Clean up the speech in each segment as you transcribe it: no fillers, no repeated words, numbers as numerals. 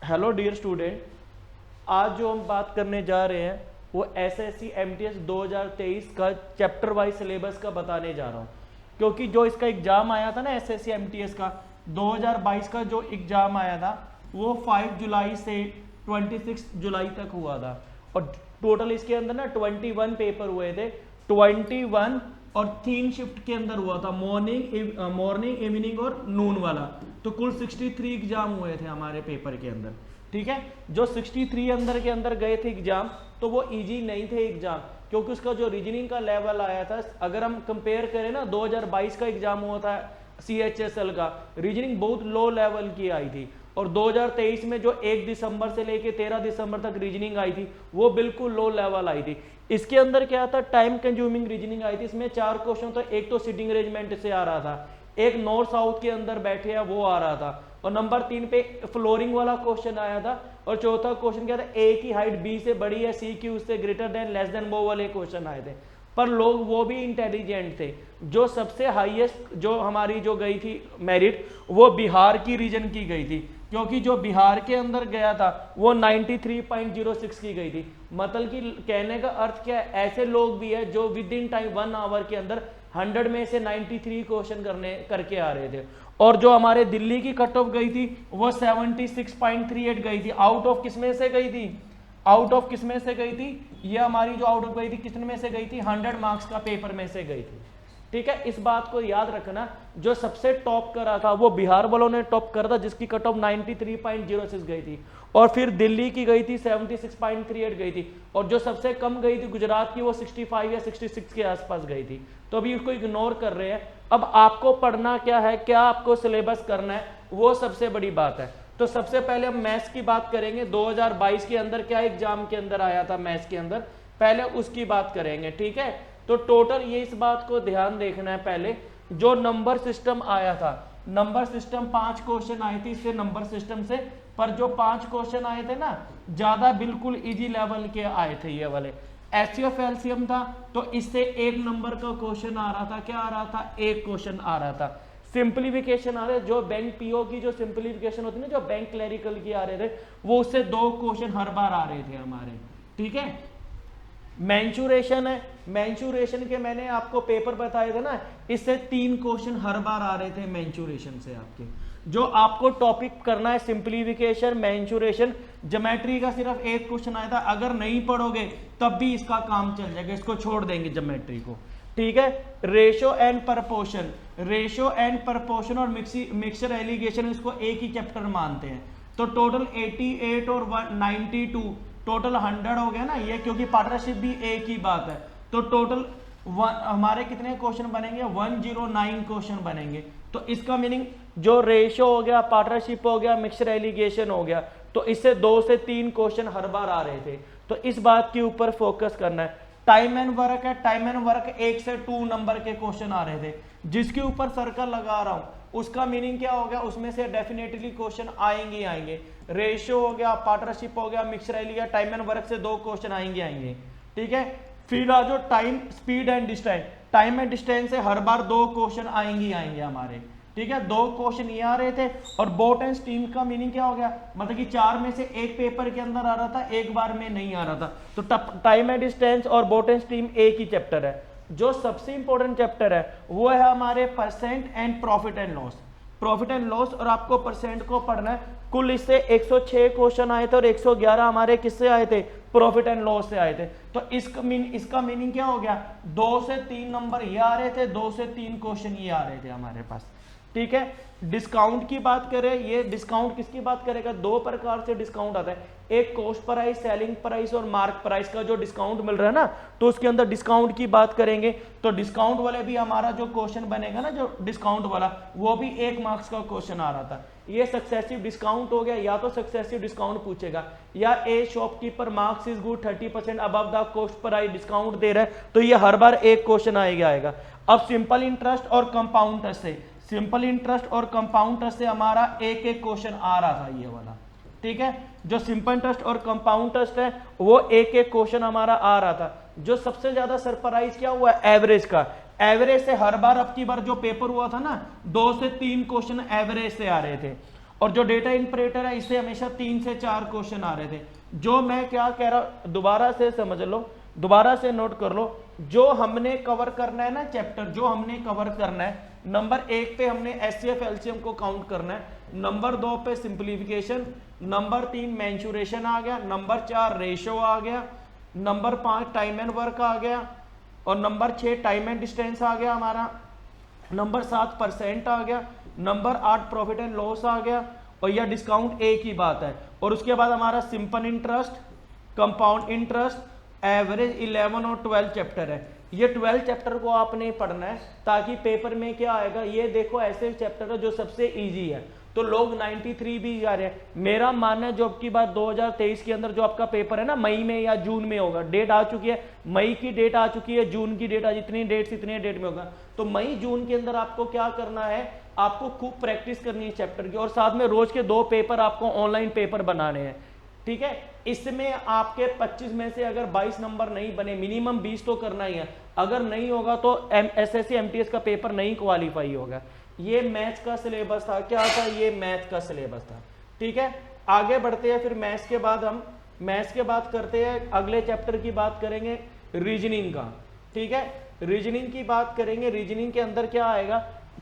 Hello dear student, आज जो हम बात करने जा रहे हैं वो एसएससी एमटीएस 2023 का चैप्टर वाइज सिलेबस का बताने जा रहा हूँ। क्योंकि जो इसका एग्ज़ाम आया था ना एसएससी एमटीएस का 2022 का जो एग्ज़ाम आया था वो 5 जुलाई से 26 जुलाई तक हुआ था और टोटल इसके अंदर ना 21 पेपर हुए थे। 21 और 3 शिफ्ट के अंदर हुआ था, मॉर्निंग इवनिंग और नून वाला। तो कुल 63 एग्जाम हुए थे हमारे पेपर के अंदर। ठीक है, जो 63 अंदर के अंदर गए थे एग्जाम तो वो इजी नहीं थे एग्जाम, क्योंकि उसका जो रीजनिंग का लेवल आया था, अगर हम कंपेयर करें ना 2022 का एग्जाम हुआ था CHSL का, रीजनिंग बहुत लो लेवल की आई थी। और 2023 में जो 1 दिसंबर से लेके 13 दिसंबर तक रीजनिंग आई थी वो बिल्कुल लो लेवल आई थी। इसके अंदर क्या था, टाइम कंज्यूमिंग रीजनिंग आई थी। इसमें 4 क्वेश्चन तो एक तो सिटिंग अरेंजमेंट से आ रहा था, एक नॉर्थ साउथ के अंदर बैठे हैं वो आ रहा था, और नंबर 3 पे फ्लोरिंग वाला क्वेश्चन आया था, और चौथा क्वेश्चन क्या था, ए की हाइट बी से बड़ी है, सी की उससे ग्रेटर देन लेस देन वो वाले क्वेश्चन आए थे। पर लोग वो भी इंटेलिजेंट थे। जो सबसे हाईएस्ट जो हमारी जो गई थी मेरिट वो बिहार की रीजन की गई थी, क्योंकि जो बिहार के अंदर गया था वो 93.06 की गई थी। मतलब कि कहने का अर्थ क्या है, ऐसे लोग भी है जो विद इन टाइम 1 आवर के अंदर 100 में से 93 क्वेश्चन करके आ रहे थे। और जो हमारे दिल्ली की कट ऑफ गई थी वो 76.38 गई थी। आउट ऑफ किस में से गई थी, आउट ऑफ किस में से गई थी, ये हमारी जो आउट ऑफ गई थी कितने में से गई थी, 100 मार्क्स का पेपर में से गई थी। ठीक है, इस बात को याद रखना। जो सबसे टॉप करा था वो बिहार वालों ने टॉप करा था, जिसकी कट ऑफ 93.06 गई थी, और फिर दिल्ली की गई थी 76.38 गई थी, और जो सबसे कम गई थी गुजरात की वो 65 या 66 के आसपास गई थी। तो अभी उसको इग्नोर कर रहे हैं। अब आपको पढ़ना क्या है, क्या आपको सिलेबस करना है, वो सबसे बड़ी बात है। तो सबसे पहले हम मैथ्स की बात करेंगे। 2022 के अंदर क्या एग्जाम के अंदर आया था मैथ्स के अंदर, पहले उसकी बात करेंगे। ठीक है, तो टोटल ये इस बात को ध्यान देखना है। पहले जो नंबर सिस्टम आया था, नंबर सिस्टम 5 क्वेश्चन आए थे इससे नंबर सिस्टम से, पर जो 5 क्वेश्चन आए थे ना ज्यादा बिल्कुल इजी लेवल के आए थे। ये वाले एचसीएफ एलसीएम था तो इससे 1 नंबर का क्वेश्चन आ रहा था। क्या आ रहा था, 1 क्वेश्चन आ रहा था। सिंप्लीफिकेशन आ रहे, जो बैंक पीओ की जो सिंप्लीफिकेशन होती है ना, जो बैंक क्लरिकल की आ रहे थे, वो उससे 2 क्वेश्चन हर बार आ रहे थे हमारे। ठीक है, मैंचुरेशन है, मैंचुरेशन के मैंने आपको पेपर बताए थे ना, इससे 3 क्वेश्चन हर बार आ रहे थे मैंचुरेशन से आपके। जो आपको टॉपिक करना है सिंप्लीफिकेशन, मैंचुरेशन, ज्योमेट्री का सिर्फ 1 क्वेश्चन आया था। अगर नहीं पढ़ोगे तब भी इसका काम चल जाएगा, इसको छोड़ देंगे ज्योमेट्री को। ठीक है, ratio and proportion, ratio and proportion और मिक्सचर एलिगेशन इसको एक ही चैप्टर मानते हैं। तो टोटल 88 और 92 टोटल 100 हो गया ना ये, क्योंकि पार्टनरशिप भी एक ही बात है। तो टोटल हमारे कितने क्वेश्चन बनेंगे, 109 क्वेश्चन बनेंगे। तो इसका मीनिंग जो रेशो हो गया, पार्टनरशिप हो गया, मिक्सचर एलिगेशन हो गया, तो इससे 2 से 3 क्वेश्चन हर बार आ रहे थे। तो इस बात के ऊपर फोकस करना है। टाइम एंड वर्क है, टाइम एंड वर्क 1 से 2 नंबर के क्वेश्चन आ रहे थे। जिसके ऊपर सर्कल लगा रहा हूं उसका मीनिंग क्या हो गया, उसमें से डेफिनेटली क्वेश्चन आएंगे आएंगे। रेशियो हो गया, पार्टनरशिप हो गया, mixture allegation, time and work से 2 क्वेश्चन आएंगे आएंगे। ठीक है, फिर आ जो time, speed and distance, time and distance से हर बार 2 क्वेश्चन आएंगे आएंगे हमारे। ठीक है, 2 क्वेश्चन ये आ रहे थे। और बोट एंड स्टीम का मीनिंग क्या हो गया, मतलब कि 4 में से 1 पेपर के अंदर आ रहा था, 1 बार में नहीं आ रहा था। तो टाइम एंड डिस्टेंस और बोट एंड स्टीम एक ही चैप्टर है। जो सबसे इंपॉर्टेंट चैप्टर है वो है हमारे percent and profit and loss. Profit and loss और आपको परसेंट को पढ़ना है। कुल इससे 106 क्वेश्चन आए थे और 111 हमारे किससे आए थे, प्रॉफिट एंड लॉस से आए थे। तो इसका मीनिंग क्या हो गया, 2 से 3 नंबर ये आ रहे थे, 2 से 3 क्वेश्चन ये आ रहे थे हमारे पास। ठीक है, डिस्काउंट की बात करें, ये डिस्काउंट किसकी बात करेगा, 2 प्रकार से डिस्काउंट आता है। एक कॉस्ट प्राइस, सेलिंग प्राइस और मार्क प्राइस का जो डिस्काउंट मिल रहा है ना, तो उसके अंदर डिस्काउंट की बात करेंगे। तो डिस्काउंट वाले भी हमारा जो क्वेश्चन बनेगा ना, जो डिस्काउंट वाला, वो भी 1 मार्क्स का क्वेश्चन आ रहा था। ये सक्सेसिव डिस्काउंट हो गया, या तो सक्सेसिव डिस्काउंट पूछेगा, या a shopkeeper marks is good 30% above the cost price discount दे रहा है, तो ये हर बार 1 क्वेश्चन आएगा। अब सिंपल इंटरेस्ट और कंपाउंड इंटरेस्ट से, सिंपल इंटरेस्ट और कंपाउंड इंटरेस्ट से हमारा एक क्वेश्चन आ रहा था ये वाला। ठीक है, जो सिंपल इंटरेस्ट और कंपाउंड इंटरेस्ट है वो एक क्वेश्चन हमारा आ रहा था। जो सबसे ज्यादा सरप्राइज क्या हुआ, एवरेज का। एवरेज से हर बार, अब की बार जो पेपर हुआ था ना, 2 से 3 क्वेश्चन एवरेज से आ रहे थे। और जो डेटा इंटरप्रेटर है इससे हमेशा 3 से 4 क्वेश्चन आ रहे थे। जो मैं क्या कह रहा, दोबारा से समझ लो, दोबारा से नोट कर लो, जो हमने कवर करना है ना चैप्टर, जो हमने कवर करना है, नंबर 1 पे हमने एचसीएफ एलसीएम को काउंट करना है, नंबर 2 पे सिंप्लीफिकेशन, नंबर 3 मेंसुरेशन आ गया, नंबर 4 रेशो आ गया, नंबर 5 टाइम एंड वर्क आ गया, और नंबर 6 टाइम एंड डिस्टेंस आ गया हमारा, नंबर 7 परसेंट आ गया, नंबर 8 प्रॉफिट एंड लॉस आ गया, और यह डिस्काउंट एक ही बात है। और उसके बाद हमारा simple interest, compound interest, average 11 और 12 चैप्टर है। ये 12 चैप्टर को आपने पढ़ना है ताकि पेपर में क्या आएगा, ये देखो ऐसे चैप्टर है जो सबसे इजी है, तो लोग 93 भी जा रहे हैं। मेरा मानना है जो अब की बार 2023 के अंदर जो आपका पेपर है ना मई में या जून में होगा, डेट आ चुकी है, मई की डेट आ चुकी है, जून की डेट, जितनी डेट इतने डेट में होगा, तो मई जून के अंदर आपको क्या करना है, आपको खूब प्रैक्टिस करनी है चैप्टर की, और साथ में रोज के 2 पेपर आपको ऑनलाइन पेपर बनाने हैं, ठीक है। इसमें आपके 25 में से अगर 22 नंबर नहीं बने, मिनिमम 20 तो करना ही है, अगर नहीं होगा तो एसएससी एमटीएस का पेपर नहीं क्वालिफाई होगा। ये मैथ्स का सिलेबस था, क्या था, ये मैथ का सिलेबस था, ठीक है। आगे बढ़ते हैं, फिर मैथ्स के बाद हम मैथ्स के बाद करते हैं, अगले चैप्टर की बात करेंगे रीजनिंग का, ठीक है। रीजनिंग की बात करेंगे, रीजनिंग के अंदर क्या आएगा,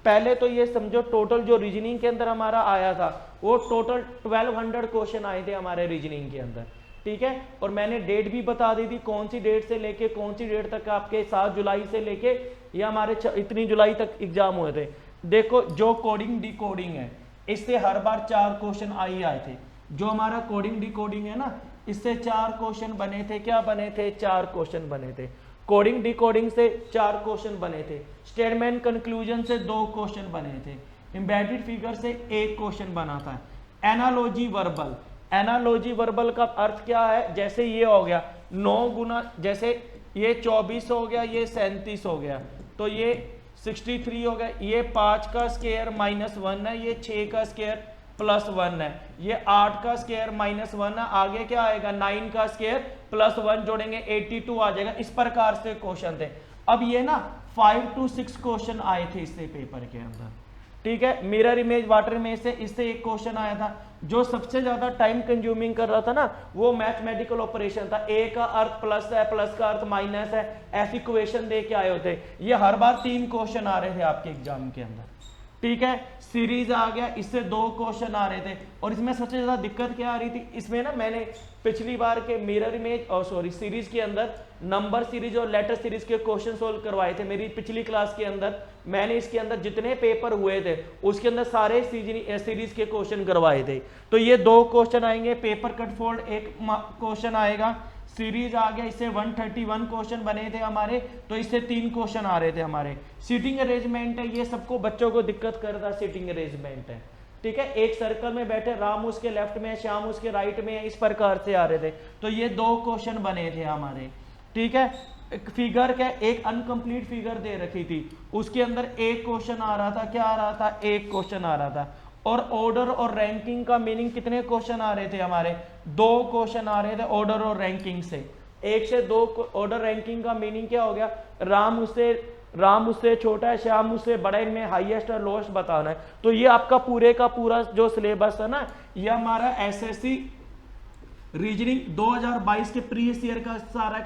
पहले तो ये समझो टोटल जो रीजनिंग के अंदर हमारा आया था वो टोटल 1200 क्वेश्चन आए थे हमारे रीजनिंग के अंदर, ठीक है। और मैंने डेट भी बता दी थी, कौन सी डेट से लेके कौन सी डेट तक, आपके 7 जुलाई से लेके या हमारे इतनी जुलाई तक एग्जाम हुए थे। देखो जो कोडिंग डिकोडिंग है इससे हर बार 4 क्वेश्चन आए थे, जो हमारा कोडिंग डिकोडिंग है ना इससे 4 क्वेश्चन बने थे, क्या बने थे, 4 क्वेश्चन बने थे, कोडिंग डिकोडिंग से 4 क्वेश्चन बने थे, स्टेटमेंट कंक्लूजन से 2 क्वेश्चन बने थे, एम्बेडेड फिगर से 1 क्वेश्चन बना था। एनालॉजी वर्बल, एनालॉजी वर्बल का अर्थ क्या है, जैसे ये हो गया 9 गुना, जैसे ये 24 हो गया, ये 37 हो गया, तो ये 63 हो गया, ये 5 का स्क्वायर -1 है, ये 6 का स्क्वायर +1 है, ये 8 का स्क्वायर -1 है, आगे क्या आएगा 9 का स्क्वायर +1 जोड़ेंगे 82 आ जाएगा। इस प्रकार से क्वेश्चन थे। अब ये ना 5 to 6 क्वेश्चन आए थे इससे पेपर के अंदर, ठीक है। मिरर इमेज, वाटर इमेज से इससे 1 क्वेश्चन आया था। जो सबसे ज्यादा टाइम कंज्यूमिंग कर रहा था ना वो मैथमेटिकल ऑपरेशन था, ए का अर्थ प्लस है, प्लस का अर्थ माइनस है, ऐसी इक्वेशन दे के आए होते। ये हर बार 3 क्वेश्चन आ रहे थे आपके एग्जाम के अंदर, ठीक है। सीरीज आ गया, इससे 2 क्वेश्चन आ रहे थे, और इसमें सबसे ज्यादा दिक्कत क्या आ रही थी, इसमें ना मैंने पिछली बार के मिरर इमेज और सीरीज के अंदर नंबर सीरीज और लेटर सीरीज के क्वेश्चन सोल्व करवाए थे। मेरी पिछली क्लास के अंदर मैंने इसके अंदर जितने पेपर हुए थे उसके अंदर सारे सीरीज के क्वेश्चन करवाए थे। तो ये 2 क्वेश्चन आएंगे, पेपर कट फोल्ड 1 क्वेश्चन आएगा, सीरीज आ गया, इससे 131 क्वेश्चन बने थे हमारे, तो इससे 3 क्वेश्चन आ रहे थे हमारे। सीटिंग अरेंजमेंट है, ये सबको बच्चों को दिक्कत करता, सीटिंग अरेंजमेंट है, ठीक है। एक सर्कल में बैठे, राम उसके लेफ्ट में है, श्याम उसके राइट में है, इस प्रकार से आ रहे थे। तो ये 2 क्वेश्चन बने थे हमारे, ठीक है। फिगर क्या, एक अनकंप्लीट फिगर दे रखी थी, उसके अंदर 1 क्वेश्चन आ रहा था, क्या आ रहा था, 1 क्वेश्चन आ रहा था। और ऑर्डर और रैंकिंग का मीनिंग कितने क्वेश्चन आ रहे थे हमारे, 2 क्वेश्चन आ रहे थे ऑर्डर और रैंकिंग से। 1 से 2 ऑर्डर रैंकिंग का मीनिंग क्या हो गया, राम उससे छोटा है, श्याम उससे बड़ा, इनमें हाईएस्ट और लोएस्ट बताना है। तो ये आपका पूरे का पूरा जो सिलेबस है ना, ये हमारा एसएससी रीजनिंग 2022 के प्रीवियस ईयर का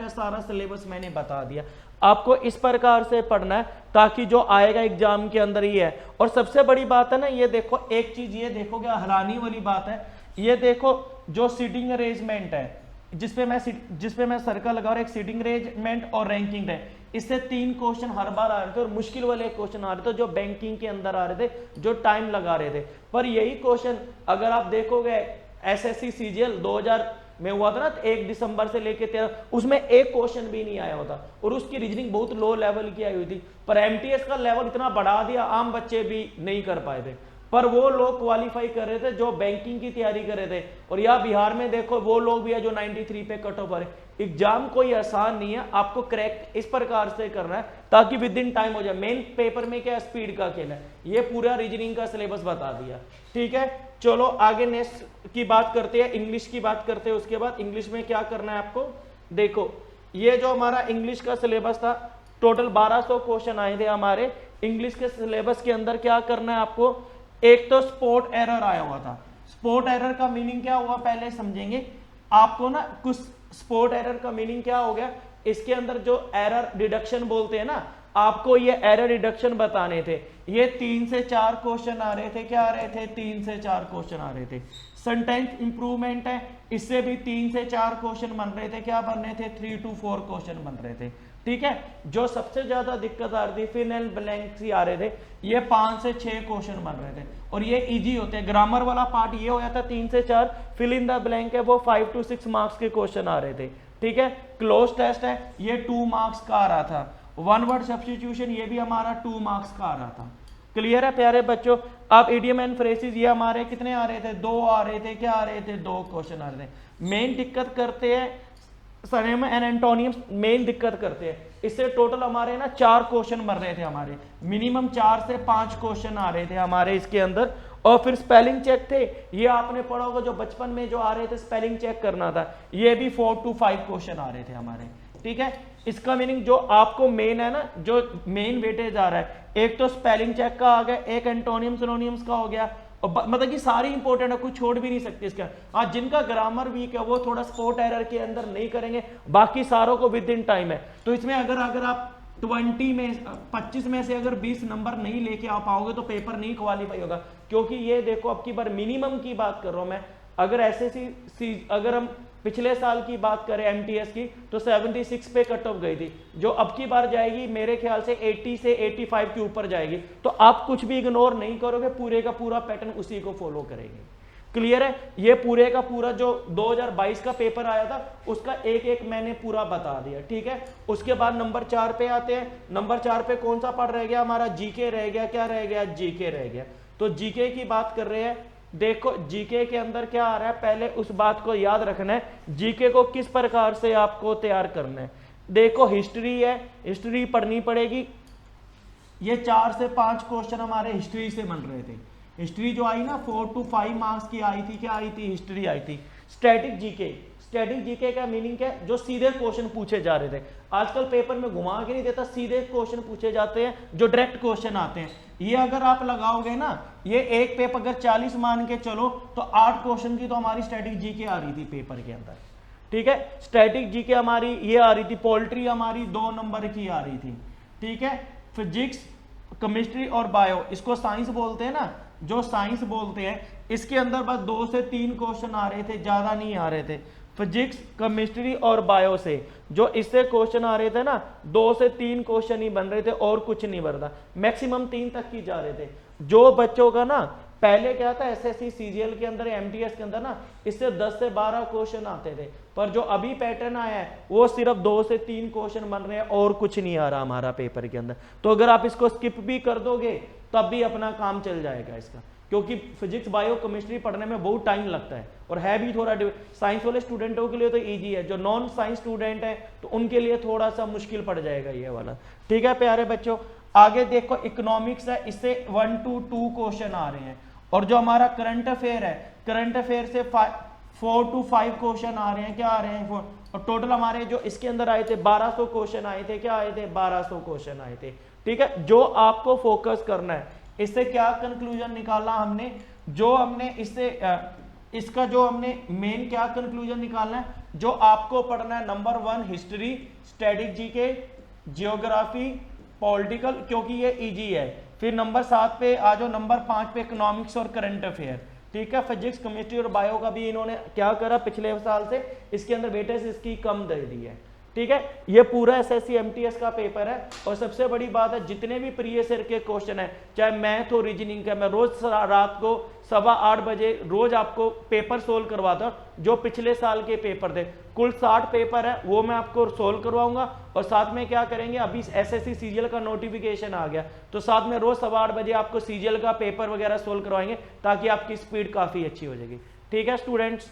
सारा सिलेबस मैंने बता दिया। आपको इस प्रकार से पढ़ना है ताकि जो आएगा एग्जाम के अंदर ही है। और सबसे बड़ी बात है ना, ये देखो एक चीज ये देखोगे हैरानी वाली बात है, ये देखो जो सीटिंग अरेंजमेंट है जिसपे मैं सर्कल लगा रहा, एक सीटिंग अरेंजमेंट और रैंकिंग है, इससे 3 क्वेश्चन हर बार आ रहे थे, और मुश्किल वाले क्वेश्चन आ रहे थे जो बैंकिंग के अंदर आ रहे थे, जो टाइम लगा रहे थे। पर यही क्वेश्चन अगर आप देखोगे एसएससी सीजीएल 2000 में हुआ था ना, 1 दिसंबर से लेके 13, उसमें 1 क्वेश्चन भी नहीं आया होता, और उसकी रीजनिंग बहुत लो लेवल की आई हुई थी। पर एमटीएस का लेवल इतना बढ़ा दिया, आम बच्चे भी नहीं कर पाए थे, पर वो लोग क्वालिफाई कर रहे थे जो बैंकिंग की तैयारी कर रहे थे। और यहाँ बिहार में देखो वो लोग भी है जो 93 पे कट ऑफ है। एग्जाम कोई आसान नहीं है, आपको क्रैक इस प्रकार से करना है ताकि विद इन टाइम हो जाए। मेन पेपर में क्या स्पीड का खेल है, ये पूरा रीजनिंग का सिलेबस बता दिया, ठीक है। चलो आगे नेक्स्ट की बात करते हैं, इंग्लिश की बात करते हैं। उसके बाद इंग्लिश में क्या करना है आपको, देखो ये जो हमारा इंग्लिश का सिलेबस था, टोटल 1200 क्वेश्चन आए थे हमारे इंग्लिश के सिलेबस के अंदर। क्या करना है आपको, एक तो स्पॉट एरर आया हुआ था। स्पॉट एरर का मीनिंग क्या हुआ पहले समझेंगे आपको ना। कुछ स्पॉट एरर का मीनिंग क्या हो गया, इसके अंदर जो एरर डिडक्शन बोलते हैं ना, आपको ये एरर डिडक्शन बताने थे। ये 3 से 4 क्वेश्चन आ रहे थे, क्या आ रहे थे, 3 से 4 क्वेश्चन आ रहे थे। सेंटेंस इंप्रूवमेंट है, इससे भी 3 से 4 क्वेश्चन बन रहे थे, क्या बन रहे थे, 3 to 4 क्वेश्चन बन रहे थे। ठीक है, जो सबसे ज्यादा दिक्कत आ रही थी फिल एंड ब्लैंक्स ही आ रहे थे, ये 5 से 6 क्वेश्चन बन रहे थे और ये इजी होते हैं। ग्रामर वाला पार्ट ये हो जाता 3 से 4, फिल इन द ब्लैंक है वो 5 to 6 मार्क्स के क्वेश्चन आ रहे थे। ठीक है, क्लोज टेस्ट है ये 2 मार्क्स का आ रहा था। वन वर्ड सब्स्टिट्यूशन ये भी हमारा 2 मार्क्स का आ रहा था। क्लियर है प्यारे बच्चों। अब इडियम एंड फ्रेजेस ये हमारे कितने आ रहे थे, 2 आ रहे थे, क्या आ रहे थे, 2 क्वेश्चन आ रहे थे। मेन दिक्कत करते हैं सनेम एंड एंटोनियम्स, मेन दिक्कत करते हैं। इससे टोटल हमारे ना 4 क्वेश्चन बन रहे थे हमारे, मिनिमम 4 से 5 क्वेश्चन आ रहे थे हमारे इसके अंदर। और फिर स्पेलिंग चेक थे, ये आपने पढ़ा होगा जो बचपन में जो आ रहे थे स्पेलिंग चेक करना था, ये भी 4 to 5 क्वेश्चन आ रहे थे हमारे। ठीक है, इसका मीनिंग जो आपको मेन है ना, जो मेन वेटेज आ रहा है, एक तो स्पेलिंग चेक का आ गया, एक एंटोनियम सिनोनियम्स का हो गया, और मतलब कि सारी इंपॉर्टेंट है, कुछ छोड़ भी नहीं सकते इसका। हाँ, जिनका ग्रामर वीक है वो थोड़ा स्पॉट एरर के अंदर नहीं करेंगे, बाकी सारों को विद इन टाइम है। तो इसमें अगर आप 20 में 25 में से अगर 20 नंबर नहीं लेके आ पाओगे तो पेपर नहीं क्वालिफाई होगा। क्योंकि ये देखो अब की बार मिनिमम की बात कर रहा हूं मैं, अगर एसएससी अगर हम पिछले साल की बात करें एमटीएस की तो 76 पे कट ऑफ गई थी, जो अब की बार जाएगी मेरे ख्याल से 80 से 85 के ऊपर जाएगी। तो आप कुछ भी इग्नोर नहीं करोगे, पूरे का पूरा पैटर्न उसी को फॉलो करेंगे। क्लियर है, ये पूरे का पूरा जो 2022 का पेपर आया था उसका एक एक मैंने पूरा बता दिया। ठीक है, उसके बाद नंबर 4 पे आते हैं। नंबर 4 पे कौन सा पार्ट रह गया हमारा, जीके रह गया। क्या रह गया, जीके रह गया। तो जीके की बात कर रहे हैं। देखो जीके के अंदर क्या आ रहा है, पहले उस बात को याद रखना है, जीके को किस प्रकार से आपको तैयार करना है। देखो हिस्ट्री है, हिस्ट्री पढ़नी पड़ेगी। ये 4 से 5 क्वेश्चन हमारे हिस्ट्री से बन रहे थे। हिस्ट्री जो आई ना 4 to 5 मार्क्स की आई थी, क्या आई थी, हिस्ट्री आई थी। स्टैटिक जीके, स्टैटिक जीके का मीनिंग क्या है, जो सीधे क्वेश्चन पूछे जा रहे थे। आजकल पेपर में घुमा के नहीं देता, सीधे क्वेश्चन पूछे जाते हैं, जो डायरेक्ट क्वेश्चन आते हैं। ये अगर आप लगाओगे ना, ये एक पेपर अगर 40 मान के चलो तो 8 क्वेश्चन की तो हमारी स्टैटिक जीके आ रही थी पेपर के अंदर। ठीक है, स्टैटिक जीके हमारी ये आ रही थी। पोल्ट्री हमारी 2 नंबर की आ रही थी। ठीक है, फिजिक्स, केमिस्ट्री और बायो, इसको साइंस बोलते हैं ना, जो साइंस बोलते हैं, इसके अंदर बस 2 से 3 क्वेश्चन आ रहे थे, ज्यादा नहीं आ रहे थे। फिजिक्स, केमिस्ट्री और बायो से जो इससे क्वेश्चन आ रहे थे ना, 2 से 3 क्वेश्चन ही बन रहे थे और कुछ नहीं बन रहा, मैक्सिमम 3 तक की जा रहे थे। जो बच्चों का ना पहले क्या था एसएससी सीजीएल के अंदर, एमटीएस के अंदर ना, इससे 10 से 12 क्वेश्चन आते थे, पर जो अभी पैटर्न आया है वो सिर्फ 2 से 3 क्वेश्चन बन रहे हैं और कुछ नहीं आ रहा हमारा पेपर के अंदर। तो अगर आप इसको स्किप भी कर दोगे तब भी अपना काम चल जाएगा इसका, क्योंकि फिजिक्स बायो केमिस्ट्री पढ़ने में बहुत टाइम लगता है और है भी थोड़ा। साइंस वाले स्टूडेंटों के लिए तो इजी है, जो नॉन साइंस स्टूडेंट है तो उनके लिए थोड़ा सा मुश्किल पड़ जाएगा ये वाला। ठीक है प्यारे बच्चों, आगे देखो इकोनॉमिक्स है, इससे 1 to 2 क्वेश्चन आ रहे हैं। और जो हमारा करंट अफेयर है, करंट अफेयर से 4 to 5 क्वेश्चन आ रहे हैं, क्या आ रहे हैं, और टोटल हमारे जो इसके अंदर आए थे 1200 क्वेश्चन आए थे, क्या आए थे, 1200 क्वेश्चन आए थे। ठीक है, जो आपको फोकस करना है, इससे क्या कंक्लूजन निकाला हमने, जो हमने इससे इसका जो हमने मेन क्या कंक्लूजन निकालना है, जो आपको पढ़ना है number 1 history, static GK, geography, political, क्योंकि ये इजी है। फिर नंबर 7 पे आ जाओ, नंबर 5 पे इकोनॉमिक्स और करंट अफेयर। ठीक है, फिजिक्स, केमिस्ट्री और बायो का भी इन्होंने क्या करा पिछले साल से, इसके अंदर वेटेज इसकी कम दे दी है। ठीक है, ये पूरा एसएससी एमटीएस का पेपर है। और सबसे बड़ी बात है, जितने भी प्रीवियस ईयर के क्वेश्चन है, चाहे मैथ हो, रीजनिंग का, मैं रोज रात को 8:15 बजे रोज आपको पेपर सोल्व करवाता हूँ। जो पिछले साल के पेपर थे, कुल 60 पेपर है, वो मैं आपको सोल्व करवाऊंगा। और साथ में क्या करेंगे, अभी एसएससी सीजीएल का नोटिफिकेशन आ गया, तो साथ में रोज 8:15 बजे आपको सीजीएल का पेपर वगैरह सोल्व करवाएंगे, ताकि आपकी स्पीड काफी अच्छी हो जाएगी। ठीक है स्टूडेंट्स।